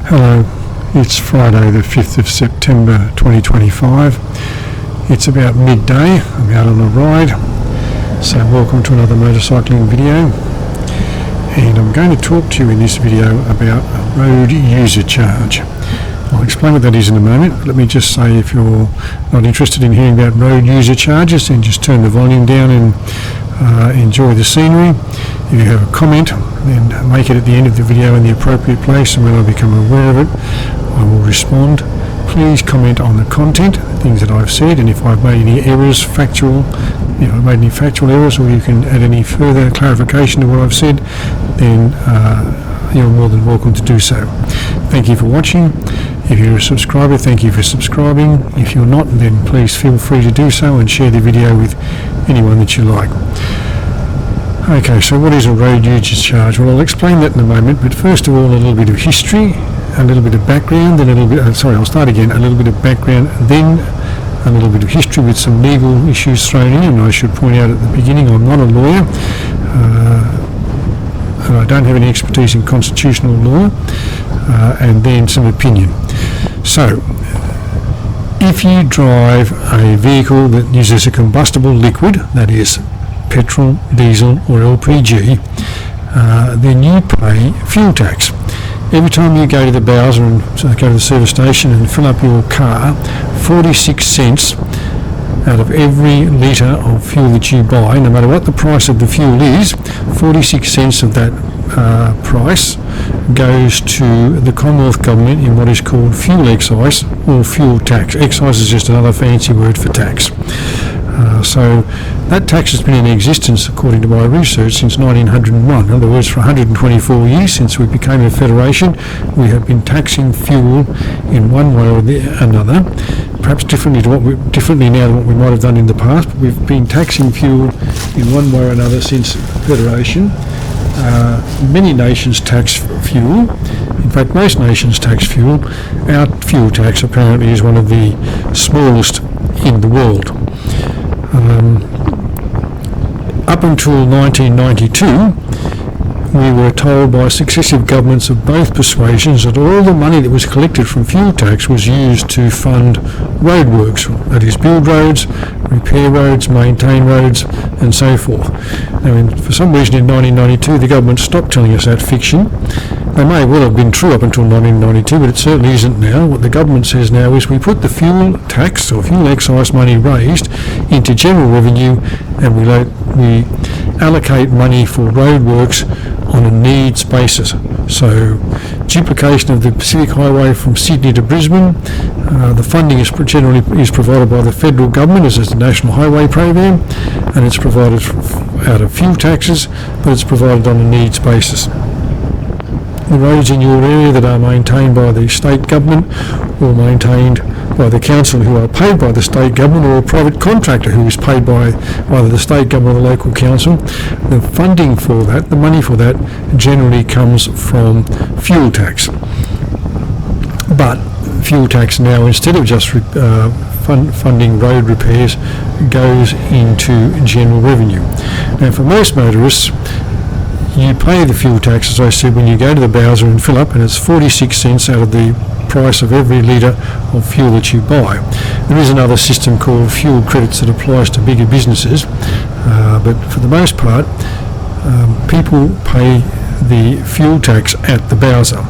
Hello, it's Friday the 5th of September 2025. It's about midday, I'm out on a ride, so welcome to another motorcycling video. And I'm going to talk to you in this video about a road user charge. I'll explain what that is in a moment. Let me just say, if you're not interested in hearing about road user charges, then just turn the volume down and enjoy the scenery. If you have a comment, then make it at the end of the video in the appropriate place, and when I become aware of it, I will respond. Please comment on the content, things that I've said, and if I've made any errors, factual errors, or you can add any further clarification to what I've said, then you're more than welcome to do so. Thank you for watching. If you're a subscriber, thank you for subscribing. If you're not, then please feel free to do so and share the video with anyone that you like. Okay, so what is a road user charge? Well, I'll explain that in a moment, but first of all, a little bit of history, a little bit of background, then a little bit, a little bit of background, then a little bit of history with some legal issues thrown in. And I should point out at the beginning, I'm not a lawyer, and I don't have any expertise in constitutional law, and then some opinion. So, if you drive a vehicle that uses a combustible liquid, that is petrol, diesel or LPG, then you pay fuel tax. Every time you go to the Bowser and go to the service station and fill up your car, 46 cents out of every litre of fuel that you buy, no matter what the price of the fuel is, 46 cents of that price goes to the Commonwealth Government in what is called fuel excise or fuel tax. Excise is just another fancy word for tax. So that tax has been in existence, according to my research, since 1901. In other words, for 124 years since we became a federation, we have been taxing fuel in one way or another, perhaps differently now than what we might have done in the past, but we've been taxing fuel in one way or another since federation. Many nations tax fuel. In fact, most nations tax fuel. Our fuel tax apparently is one of the smallest in the world. Up until 1992, we were told by successive governments of both persuasions that all the money that was collected from fuel tax was used to fund roadworks, that is, build roads, repair roads, maintain roads, and so forth. Now, for some reason in 1992, the government stopped telling us that fiction. They may well have been true up until 1992, but it certainly isn't now. What the government says now is we put the fuel tax or fuel excise money raised into general revenue, and we allocate money for roadworks on a needs basis. So, duplication of the Pacific Highway from Sydney to Brisbane, the funding is generally provided by the federal government as the National Highway Program, and it's provided out of fuel taxes, but it's provided on a needs basis. The roads in your area that are maintained by the state government or maintained by the council who are paid by the state government, or a private contractor who is paid by either the state government or the local council, the funding for that, the money for that, generally comes from fuel tax. But fuel tax now, instead of just funding road repairs, goes into general revenue. Now, for most motorists, you pay the fuel tax, as I said, when you go to the Bowser and fill up, and it's 46 cents out of the price of every litre of fuel that you buy. There is another system called fuel credits that applies to bigger businesses, but for the most part, people pay the fuel tax at the Bowser.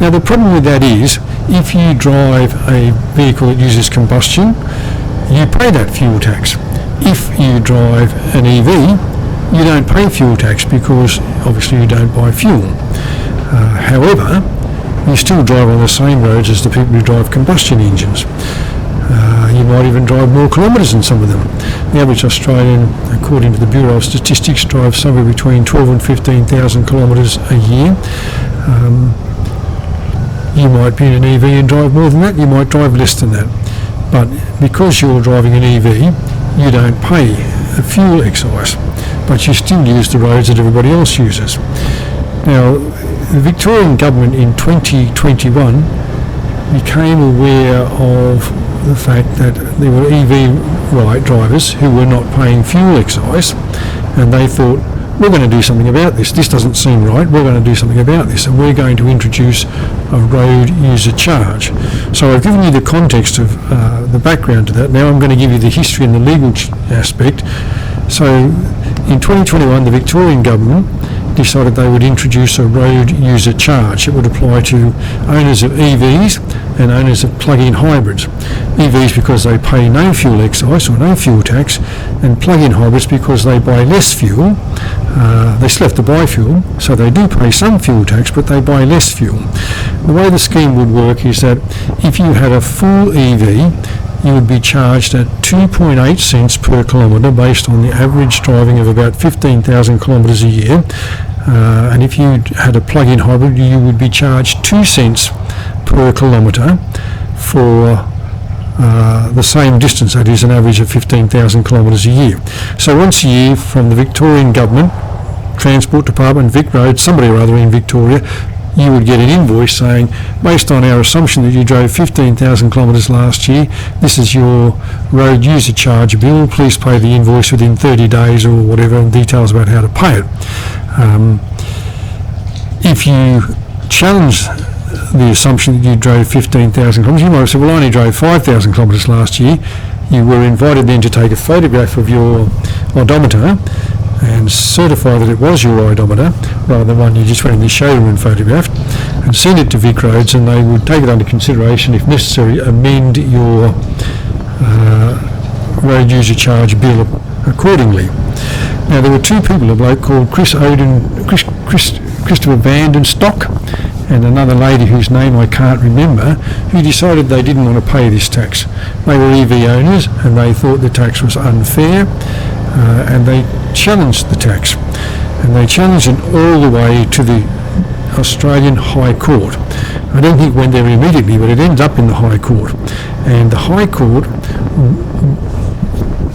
Now, the problem with that is, if you drive a vehicle that uses combustion, you pay that fuel tax. If you drive an EV, you don't pay fuel tax because obviously you don't buy fuel. However, you still drive on the same roads as the people who drive combustion engines. You might even drive more kilometres than some of them. The average Australian, according to the Bureau of Statistics, drives somewhere between 12 and 15,000 kilometres a year. You might be in an EV and drive more than that, you might drive less than that. But because you're driving an EV, you don't pay a fuel excise, but you still use the roads that everybody else uses. Now, the Victorian government in 2021 became aware of the fact that there were EV drivers who were not paying fuel excise, and they thought, we're going to do something about this. This doesn't seem right. We're going to do something about this, and we're going to introduce a road user charge. So I've given you the context of the background to that. Now I'm going to give you the history and the legal aspect. So in 2021, the Victorian government decided they would introduce a road user charge. It would apply to owners of EVs and owners of plug-in hybrids. EVs because they pay no fuel excise or no fuel tax, and plug-in hybrids because they buy less fuel. They still have to buy fuel, so they do pay some fuel tax, but they buy less fuel. The way the scheme would work is that if you had a full EV, you would be charged at 2.8 cents per kilometre based on the average driving of about 15,000 kilometres a year. And if you had a plug-in hybrid, you would be charged 2 cents per kilometre for the same distance, that is an average of 15,000 kilometres a year. So once a year from the Victorian Government, Transport Department, Vic Road, somebody or other in Victoria, you would get an invoice saying, based on our assumption that you drove 15,000 kilometres last year, this is your road user charge bill. Please pay the invoice within 30 days or whatever, and details about how to pay it. If you challenge the assumption that you drove 15,000 kilometres, you might have said, well, I only drove 5,000 kilometres last year. You were invited then to take a photograph of your odometer and certify that it was your odometer rather than one you just went in the showroom and photographed, and send it to Vic Roads, and they would take it under consideration, if necessary, amend your road user charge bill accordingly. Now there were two people, a bloke called Christopher Vanden Stock and another lady whose name I can't remember, who decided they didn't want to pay this tax. They were EV owners and they thought the tax was unfair, and they challenged the tax, and they challenged it all the way to the Australian High Court. I don't think it went there immediately, but it ends up in the High Court, and the High Court,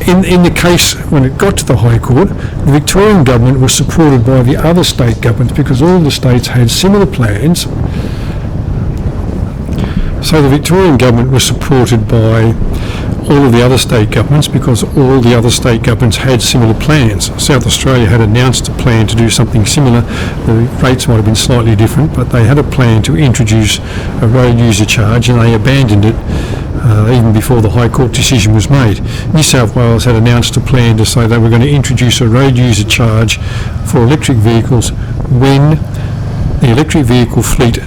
in the case when it got to the High Court, the Victorian government was supported by the other state governments because all the states had similar plans. So the Victorian government was supported by all of the other state governments because all the other state governments had similar plans. South Australia had announced a plan to do something similar. The rates might have been slightly different, but they had a plan to introduce a road user charge, and they abandoned it even before the High Court decision was made. New South Wales had announced a plan to say they were going to introduce a road user charge for electric vehicles when the electric vehicle fleet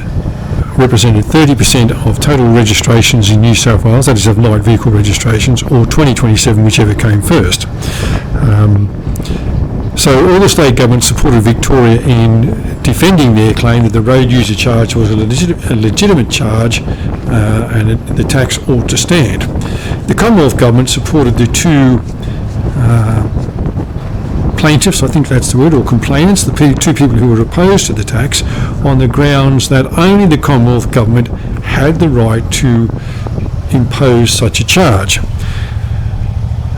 represented 30% of total registrations in New South Wales, that is of light vehicle registrations, or 2027, whichever came first. So all the state governments supported Victoria in defending their claim that the road user charge was a legitimate charge, and the tax ought to stand. The Commonwealth government supported the two plaintiffs, I think that's the word, or complainants, the two people who were opposed to the tax, on the grounds that only the Commonwealth government had the right to impose such a charge.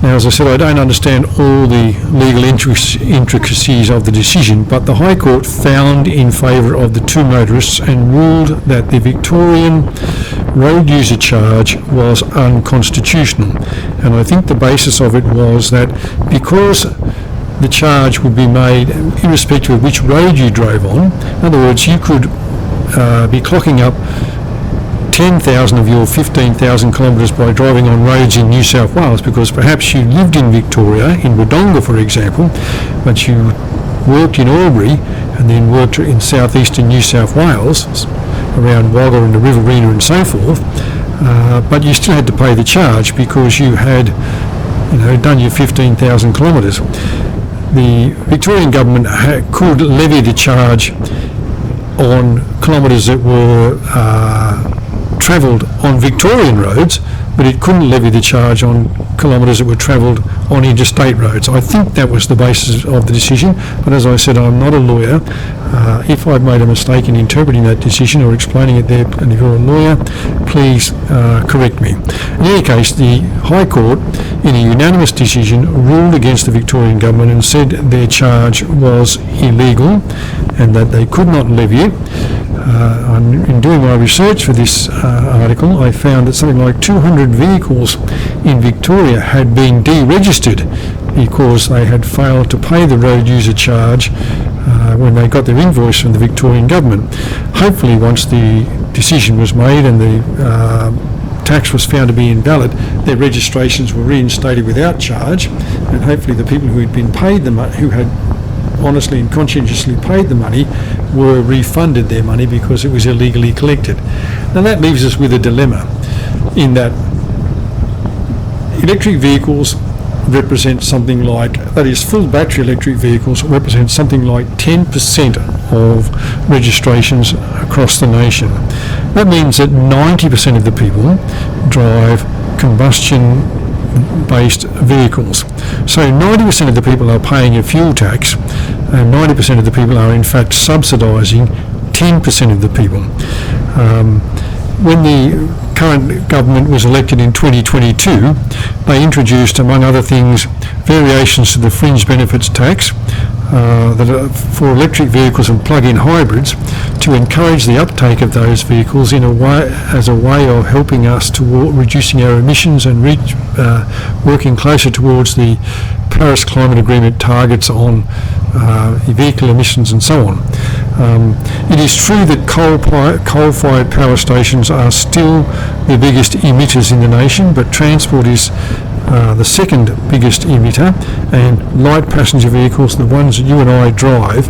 Now, as I said, I don't understand all the legal intricacies of the decision, but the High Court found in favour of the two motorists and ruled that the Victorian road user charge was unconstitutional. And I think the basis of it was that because the charge would be made irrespective of which road you drove on. In other words, you could be clocking up 10,000 of your 15,000 kilometres by driving on roads in New South Wales because perhaps you lived in Victoria, in Wodonga for example, but you worked in Albury and then worked in southeastern New South Wales, around Wagga and the Riverina and so forth, but you still had to pay the charge because you had done your 15,000 kilometres. The Victorian government could levy the charge on kilometres that were travelled on Victorian roads, but it couldn't levy the charge on kilometres that were travelled on interstate roads. I think that was the basis of the decision, but as I said, I'm not a lawyer. If I've made a mistake in interpreting that decision or explaining it there, and if you're a lawyer, please correct me. In any case, the High Court, in a unanimous decision, ruled against the Victorian government and said their charge was illegal and that they could not levy it. In doing my research for this article, I found that something like 200 vehicles in Victoria had been deregistered because they had failed to pay the road user charge when they got their invoice from the Victorian government. Hopefully, once the decision was made and the tax was found to be invalid, their registrations were reinstated without charge, and hopefully the people who had been paid the money, who had honestly and conscientiously paid the money, were refunded their money because it was illegally collected. Now that leaves us with a dilemma, in that electric vehicles represent something like, that is, full battery electric vehicles represent something like 10% of registrations across the nation. That means that 90% of the people drive combustion-based vehicles. So 90% of the people are paying a fuel tax, and 90% of the people are in fact subsidising 10% of the people. When the current government was elected in 2022, they introduced, among other things, variations to the fringe benefits tax that are for electric vehicles and plug-in hybrids, to encourage the uptake of those vehicles in a way, as a way of helping us toward reducing our emissions and working closer towards the Paris Climate Agreement targets on vehicle emissions and so on. It is true that coal-fired power stations are still the biggest emitters in the nation, but transport is the second biggest emitter, and light passenger vehicles, the ones that you and I drive,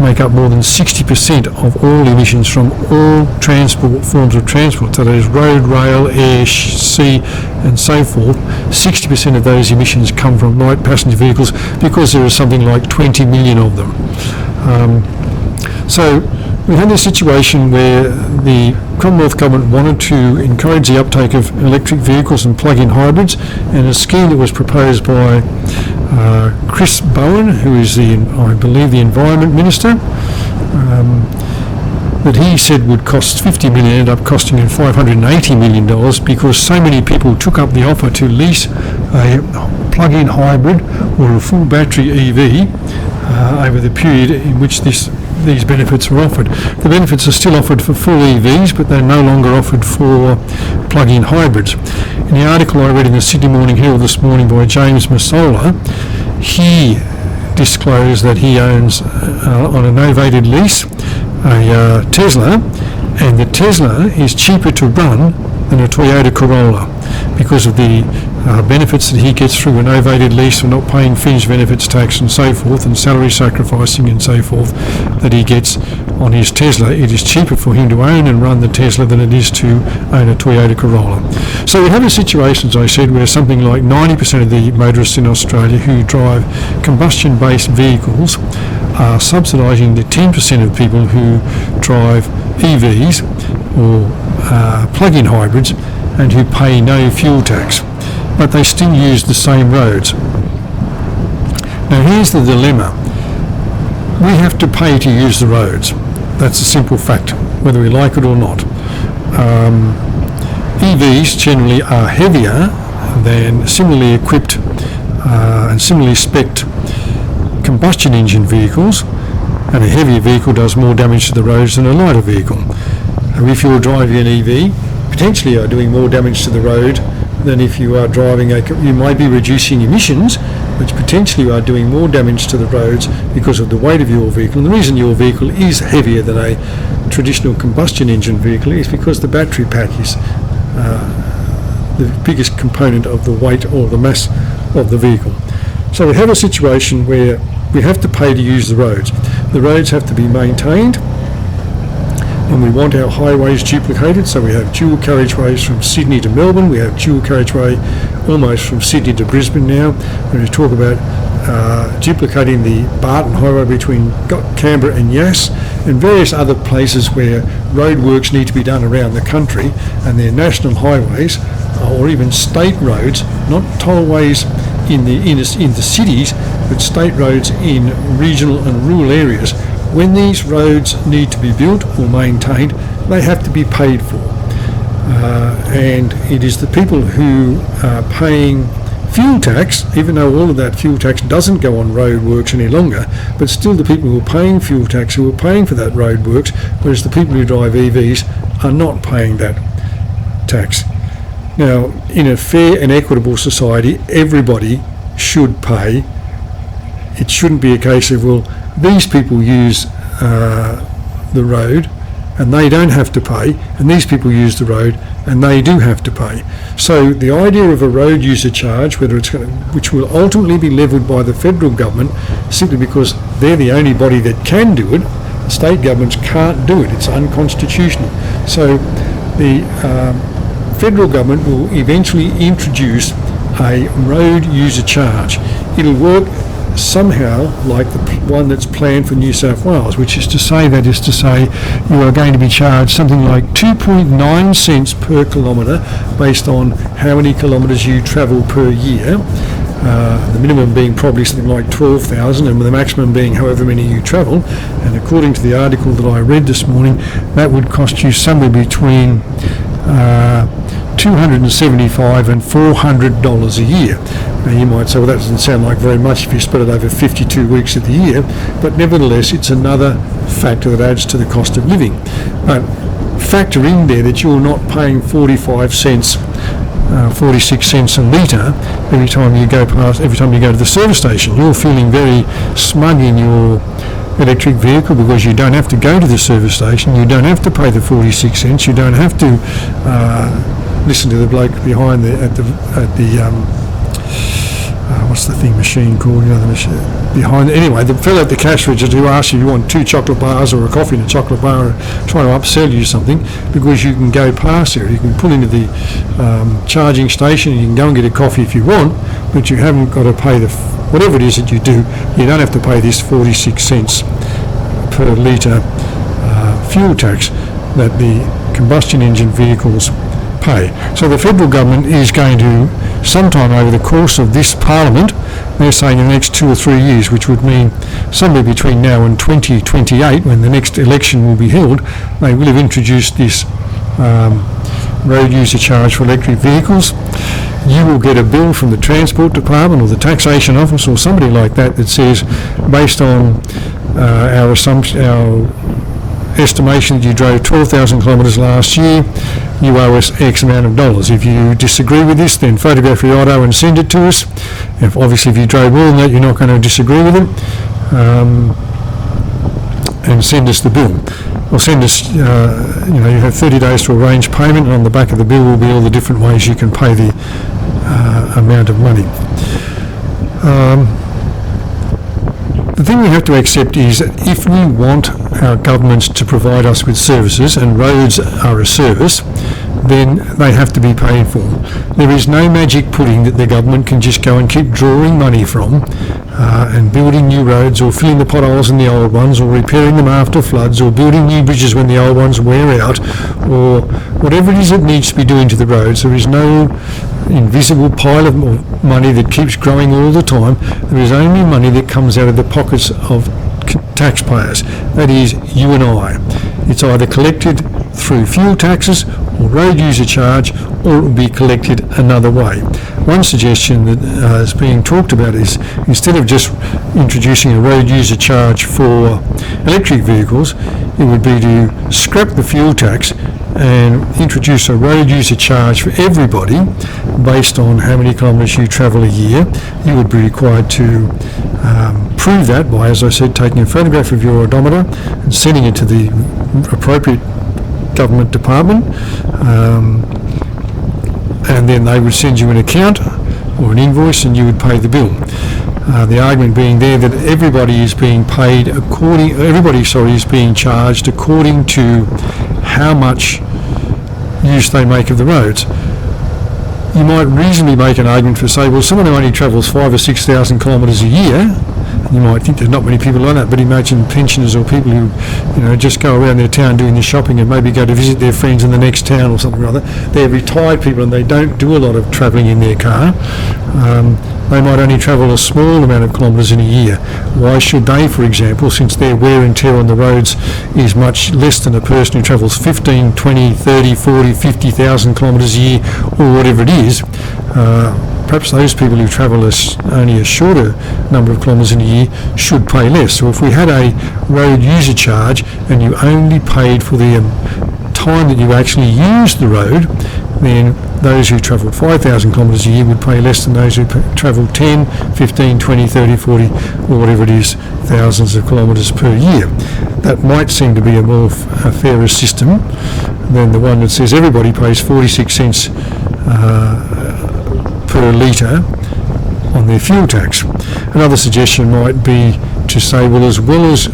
make up more than 60% of all emissions from all forms of transport, so that is road, rail, air, sea and so forth. 60% of those emissions come from light passenger vehicles, because there are something like 20 million of them. So we had a situation where the Commonwealth Government wanted to encourage the uptake of electric vehicles and plug-in hybrids, and a scheme that was proposed by Chris Bowen, who is I believe the Environment Minister, that he said would cost $50 million, ended up costing him $580 million, because so many people took up the offer to lease a plug-in hybrid or a full battery EV over the period in which these benefits were offered. The benefits are still offered for full EVs, but they're no longer offered for plug-in hybrids. In the article I read in the Sydney Morning Herald this morning by James Massola, he disclosed that he owns, on a novated lease, a Tesla, and the Tesla is cheaper to run than a Toyota Corolla because of the benefits that he gets through a novated lease for not paying fringe benefits tax and so forth, and salary sacrificing and so forth that he gets on his Tesla. It is cheaper for him to own and run the Tesla than it is to own a Toyota Corolla. So we have a situation, as I said, where something like 90% of the motorists in Australia who drive combustion-based vehicles are subsidising the 10% of people who drive EVs or plug-in hybrids and who pay no fuel tax, but they still use the same roads. Now here's the dilemma. We have to pay to use the roads. That's a simple fact, whether we like it or not. EVs generally are heavier than similarly equipped and similarly spec'd combustion engine vehicles, and a heavier vehicle does more damage to the roads than a lighter vehicle. And if you're driving an EV, potentially you are doing more damage to the road than if you are driving you might be reducing emissions, but potentially you are doing more damage to the roads because of the weight of your vehicle. And the reason your vehicle is heavier than a traditional combustion engine vehicle is because the battery pack is the biggest component of the weight or the mass of the vehicle. So we have a situation where we have to pay to use the roads. The roads have to be maintained, and we want our highways duplicated, so we have dual carriageways from Sydney to Melbourne, we have dual carriageway almost from Sydney to Brisbane now. When we talk about duplicating the Barton Highway between Canberra and Yass, and various other places where roadworks need to be done around the country, and they're national highways or even state roads, not tollways in the cities, but state roads in regional and rural areas. When these roads need to be built or maintained, they have to be paid for. And it is the people who are paying fuel tax, even though all of that fuel tax doesn't go on road works any longer, but still the people who are paying fuel tax who are paying for that road works, whereas the people who drive EVs are not paying that tax. Now, in a fair and equitable society, everybody should pay. It shouldn't be a case of, well, these people use the road and they don't have to pay, and these people use the road and they do have to pay. So the idea of a road user charge, which will ultimately be levelled by the federal government, simply because they're the only body that can do it. State governments can't do it. It's unconstitutional. So the federal government will eventually introduce a road user charge. It'll work somehow like the one that's planned for New South Wales, which is to say you are going to be charged something like 2.9 cents per kilometre based on how many kilometres you travel per year. The minimum being probably something like 12,000 and the maximum being however many you travel. And according to the article that I read this morning, that would cost you somewhere between $275 and $400 a year. Now you might say, well, that doesn't sound like very much if you spread it over 52 weeks of the year, but nevertheless it's another factor that adds to the cost of living. But factor in there that you're not paying 46 cents a litre every time you go to the service station. You're feeling very smug in your electric vehicle because you don't have to go to the service station, you don't have to pay the 46 cents, you don't have to listen to the bloke behind what's the thing machine called? The machine behind. Anyway, the fellow at the cash register who asks you want 2 chocolate bars or a coffee and a chocolate bar, trying to upsell you something, because you can go past there. You can pull into the charging station and you can go and get a coffee if you want, but you haven't got to pay whatever it is that you do. You don't have to pay this 46 cents per litre fuel tax that the combustion engine vehicles pay. So the federal government is going to, sometime over the course of this parliament, they're saying in the next 2 or 3 years, which would mean somewhere between now and 2028, when the next election will be held, they will have introduced this road user charge for electric vehicles. You will get a bill from the Transport Department or the Taxation Office or somebody like that that says, based on our estimation that you drove 12,000 kilometres last year, you owe us X amount of dollars. If you disagree with this, then photograph your auto and send it to us. Obviously if you drove more than that, you're not going to disagree with it, and send us the bill. Or send us, you have 30 days to arrange payment, and on the back of the bill will be all the different ways you can pay the amount of money. The thing we have to accept is that if we want our governments to provide us with services, and roads are a service, then they have to be paid for. There is no magic pudding that the government can just go and keep drawing money from and building new roads, or filling the potholes in the old ones, or repairing them after floods, or building new bridges when the old ones wear out, or whatever it is it needs to be doing to the roads. There is no invisible pile of money that keeps growing all the time. There is only money that comes out of the pockets of taxpayers, that is you and I. It's either collected through fuel taxes or road user charge, or it will be collected another way. One suggestion that is being talked about is, instead of just introducing a road user charge for electric vehicles, it would be to scrap the fuel tax and introduce a road user charge for everybody based on how many kilometres you travel a year. You would be required to prove that by, as I said, taking a photograph of your odometer and sending it to the appropriate government department, and then they would send you an account or an invoice and you would pay the bill. The argument being there that everybody is being charged according to how much use they make of the roads. You might reasonably make an argument for, say, well, someone who only travels 5,000 or 6,000 kilometres a year, you might think there's not many people like that, but imagine pensioners or people who, just go around their town doing their shopping and maybe go to visit their friends in the next town or something like that. They're retired people and they don't do a lot of travelling in their car. They might only travel a small amount of kilometres in a year. Why should they, for example, since their wear and tear on the roads is much less than a person who travels 15, 20, 30, 40, 50,000 kilometres a year, or whatever it is, perhaps those people who travel only a shorter number of kilometres in a year should pay less. So if we had a road user charge and you only paid for the time that you actually used the road, then those who travelled 5,000 kilometres a year would pay less than those who travelled 10, 15, 20, 30, 40, or whatever it is, thousands of kilometres per year. That might seem to be a more fairer system than the one that says everybody pays 46 cents per litre on their fuel tax. Another suggestion might be to say, well, as well as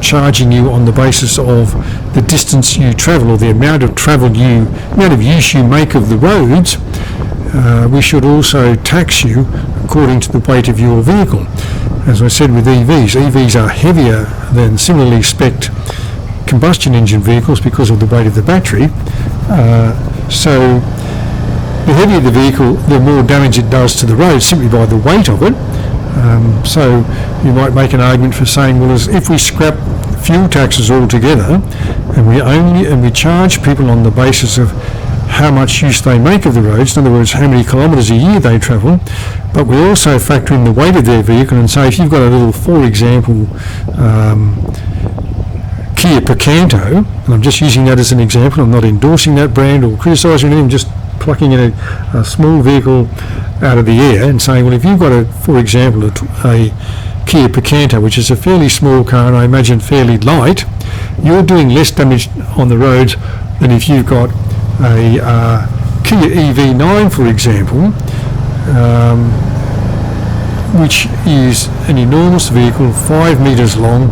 charging you on the basis of the distance you travel or the amount of use you make of the roads, we should also tax you according to the weight of your vehicle. As I said with EVs are heavier than similarly spec'd combustion engine vehicles because of the weight of the battery. So the heavier the vehicle, the more damage it does to the road simply by the weight of it. So you might make an argument for saying, well, if we scrap fuel taxes altogether and we charge people on the basis of how much use they make of the roads, in other words, how many kilometres a year they travel, but we also factor in the weight of their vehicle and say if you've got a little, for example, Kia Picanto, and I'm just using that as an example, I'm not endorsing that brand or criticising it, I'm just plucking in a small vehicle out of the air and saying, well, if you've got for example, a Kia Picanto, which is a fairly small car and I imagine fairly light, you're doing less damage on the roads than if you've got a Kia EV9, for example, which is an enormous vehicle, 5 metres long,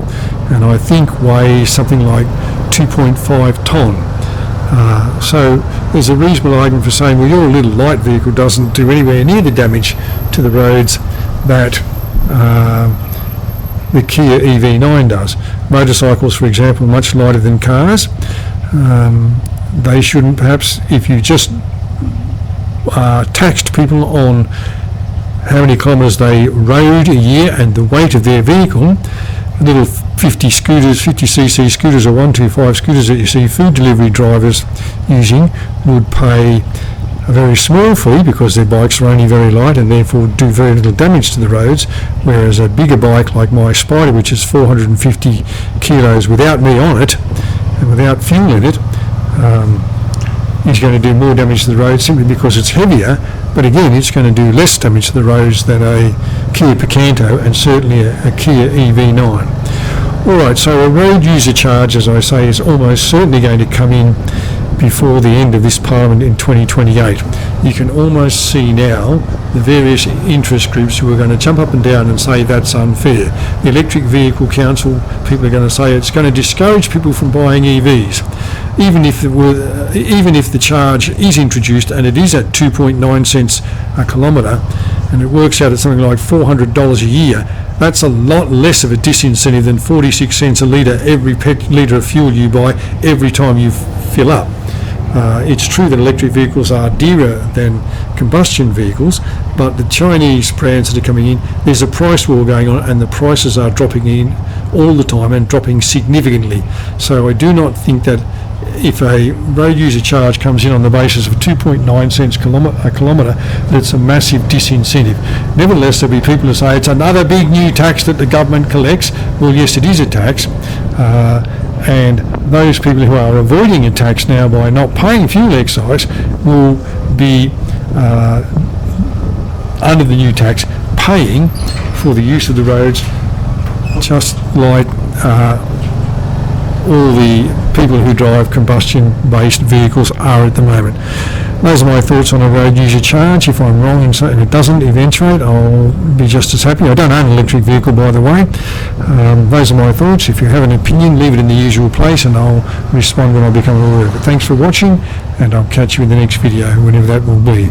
and I think weighs something like 2.5 tonne. So there's a reasonable argument for saying, well, your little light vehicle doesn't do anywhere near the damage to the roads that the Kia EV9 does. Motorcycles, for example, are much lighter than cars. They shouldn't, perhaps, if you just taxed people on how many kilometres they rode a year and the weight of their vehicle, little 50cc scooters or 125 scooters that you see food delivery drivers using would pay a very small fee because their bikes are only very light and therefore do very little damage to the roads, whereas a bigger bike like my Spider, which is 450 kilos without me on it and without fuel in it, is going to do more damage to the road simply because it's heavier, but again it's going to do less damage to the roads than a Kia Picanto and certainly a Kia EV9. Alright, so a road user charge, as I say, is almost certainly going to come in before the end of this Parliament in 2028. You can almost see now the various interest groups who are going to jump up and down and say that's unfair. The Electric Vehicle Council, people are going to say it's going to discourage people from buying EVs. Even if the charge is introduced and it is at 2.9 cents a kilometre and it works out at something like $400 a year, that's a lot less of a disincentive than 46 cents a litre every litre of fuel you buy every time you fill up. It's true that electric vehicles are dearer than combustion vehicles, but the Chinese brands that are coming in, there's a price war going on and the prices are dropping in all the time and dropping significantly. So I do not think that if a road user charge comes in on the basis of 2.9 cents a kilometre, that's a massive disincentive. Nevertheless, there'll be people who say it's another big new tax that the government collects. Well, yes, it is a tax. And those people who are avoiding a tax now by not paying fuel excise will be, under the new tax, paying for the use of the roads, just like all the people who drive combustion-based vehicles are at the moment. Those are my thoughts on a road user charge. If I'm wrong and it doesn't eventuate, I'll be just as happy. I don't own an electric vehicle, by the way. Those are my thoughts. If you have an opinion, leave it in the usual place and I'll respond when I become aware of it. Thanks for watching, and I'll catch you in the next video, whenever that will be.